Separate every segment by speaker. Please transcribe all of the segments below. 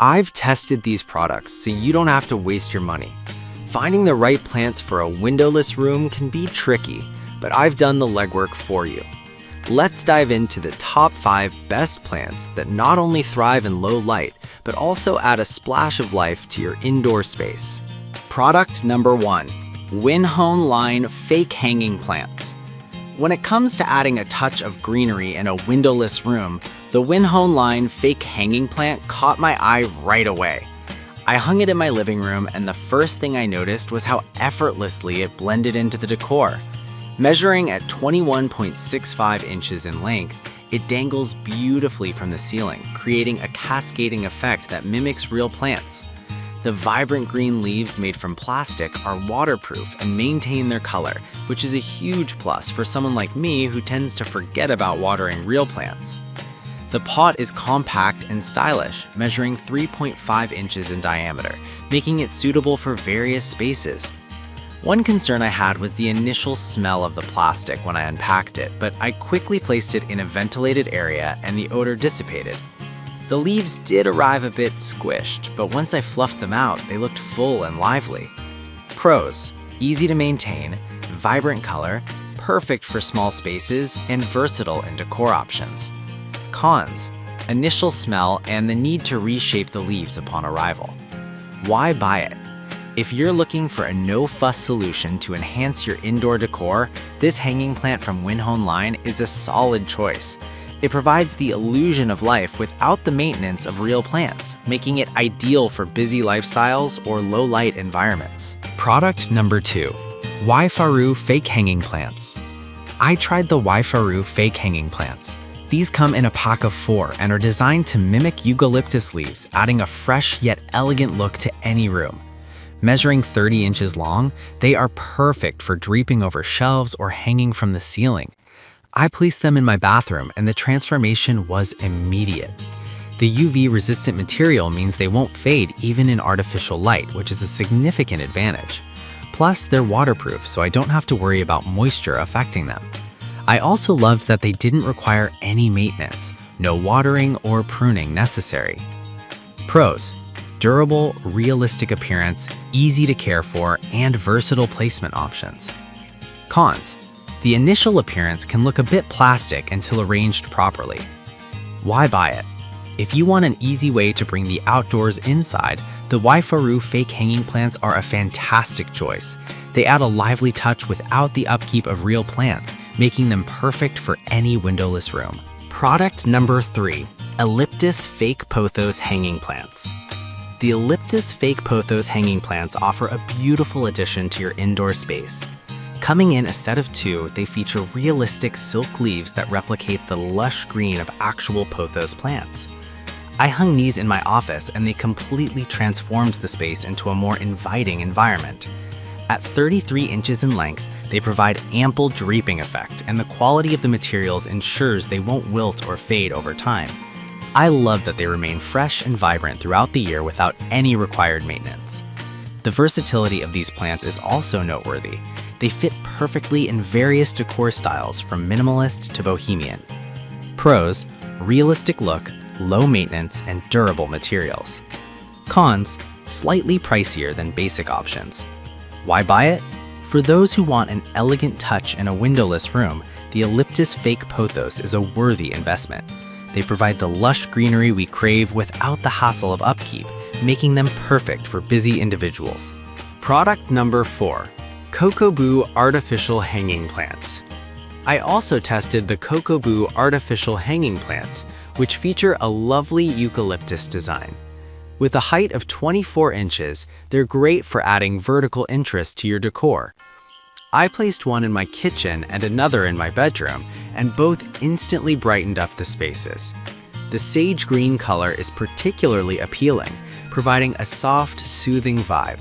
Speaker 1: I've tested these products so you don't have to waste your money. Finding the right plants for a windowless room can be tricky, but I've done the legwork for you. Let's dive into the top 5 best plants that not only thrive in low light, but also add a splash of life to your indoor space.
Speaker 2: Product number 1, Windowless line fake hanging plants. When it comes to adding a touch of greenery in a windowless room, the Windowless line fake hanging plant caught my eye right away. I hung it in my living room, and the first thing I noticed was how effortlessly it blended into the decor. Measuring at 21.65 inches in length, it dangles beautifully from the ceiling, creating a cascading effect that mimics real plants. The vibrant green leaves made from plastic are waterproof and maintain their color, which is a huge plus for someone like me who tends to forget about watering real plants. The pot is compact and stylish, measuring 3.5 inches in diameter, making it suitable for various spaces. One concern I had was the initial smell of the plastic when I unpacked it, but I quickly placed it in a ventilated area and the odor dissipated. The leaves did arrive a bit squished, but once I fluffed them out, they looked full and lively. Pros: easy to maintain, vibrant color, perfect for small spaces, and versatile in decor options. Cons: initial smell and the need to reshape the leaves upon arrival. Why buy it? If you're looking for a no-fuss solution to enhance your indoor decor, this hanging plant from Windowless line is a solid choice. It provides the illusion of life without the maintenance of real plants, making it ideal for busy lifestyles or low-light environments.
Speaker 1: Product number 2, Waifaru fake hanging plants. I tried the Waifaru fake hanging plants. These come in a pack of 4 and are designed to mimic eucalyptus leaves, adding a fresh yet elegant look to any room. Measuring 30 inches long, they are perfect for draping over shelves or hanging from the ceiling. I placed them in my bathroom and the transformation was immediate. The UV-resistant material means they won't fade even in artificial light, which is a significant advantage. Plus, they're waterproof, so I don't have to worry about moisture affecting them. I also loved that they didn't require any maintenance, no watering or pruning necessary. Pros: durable, realistic appearance, easy to care for, and versatile placement options. Cons: the initial appearance can look a bit plastic until arranged properly. Why buy it? If you want an easy way to bring the outdoors inside, the Waifaru fake hanging plants are a fantastic choice. They add a lively touch without the upkeep of real plants, making them perfect for any windowless room.
Speaker 2: Product number 3, Aliexpress fake pothos hanging plants. The Aliexpress fake pothos hanging plants offer a beautiful addition to your indoor space. Coming in a set of 2, they feature realistic silk leaves that replicate the lush green of actual pothos plants. I hung these in my office and they completely transformed the space into a more inviting environment. At 33 inches in length, they provide ample draping effect, and the quality of the materials ensures they won't wilt or fade over time. I love that they remain fresh and vibrant throughout the year without any required maintenance. The versatility of these plants is also noteworthy. They fit perfectly in various decor styles from minimalist to bohemian. Pros: realistic look, low maintenance, and durable materials. Cons: slightly pricier than basic options. Why buy it? For those who want an elegant touch in a windowless room, the Aliexpress fake pothos is a worthy investment. They provide the lush greenery we crave without the hassle of upkeep, making them perfect for busy individuals.
Speaker 1: Product number 4, Kokobu artificial hanging plants. I also tested the Kokobu artificial hanging plants, which feature a lovely eucalyptus design. With a height of 24 inches, they're great for adding vertical interest to your decor. I placed one in my kitchen and another in my bedroom, and both instantly brightened up the spaces. The sage green color is particularly appealing, providing a soft, soothing vibe.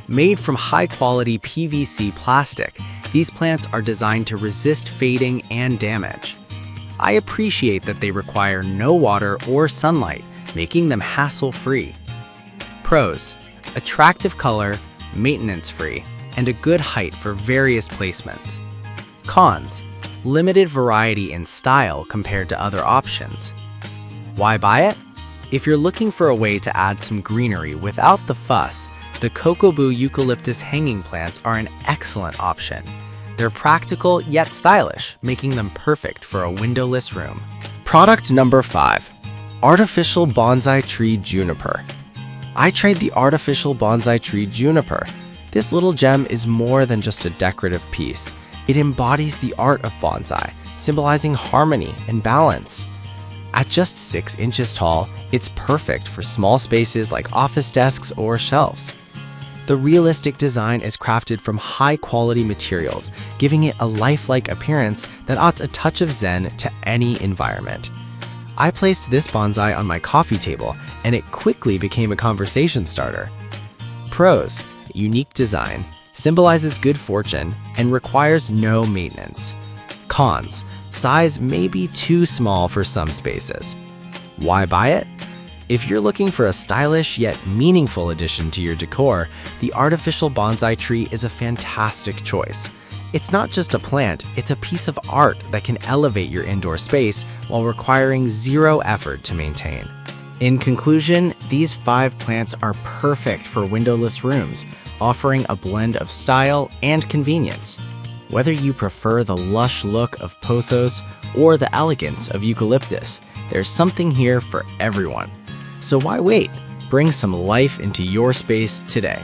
Speaker 1: Made from high-quality PVC plastic, these plants are designed to resist fading and damage. I appreciate that they require no water or sunlight, making them hassle-free. Pros: attractive color, maintenance-free, and a good height for various placements. Cons: limited variety in style compared to other options. Why buy it?
Speaker 2: If you're looking for a way to add some greenery without the fuss, the Kokobu eucalyptus hanging plants are an excellent option. They're practical yet stylish, making them perfect for a windowless room. Product number 5. Artificial Bonsai Tree Juniper. I tried the Artificial Bonsai Tree Juniper. This little gem is more than just a decorative piece. It embodies the art of bonsai, symbolizing harmony and balance. At just 6 inches tall, it's perfect for small spaces like office desks or shelves. The realistic design is crafted from high-quality materials, giving it a lifelike appearance that adds a touch of zen to any environment. I placed this bonsai on my coffee table, and it quickly became a conversation starter. Pros: unique design, symbolizes good fortune, and requires no maintenance. Cons: size may be too small for some spaces. Why buy it? If you're looking for a stylish yet meaningful addition to your decor, the artificial bonsai tree is a fantastic choice. It's not just a plant, it's a piece of art that can elevate your indoor space while requiring zero effort to maintain. In conclusion, these 5 plants are perfect for windowless rooms, offering a blend of style and convenience. Whether you prefer the lush look of pothos or the elegance of eucalyptus, there's something here for everyone. So why wait? Bring some life into your space today.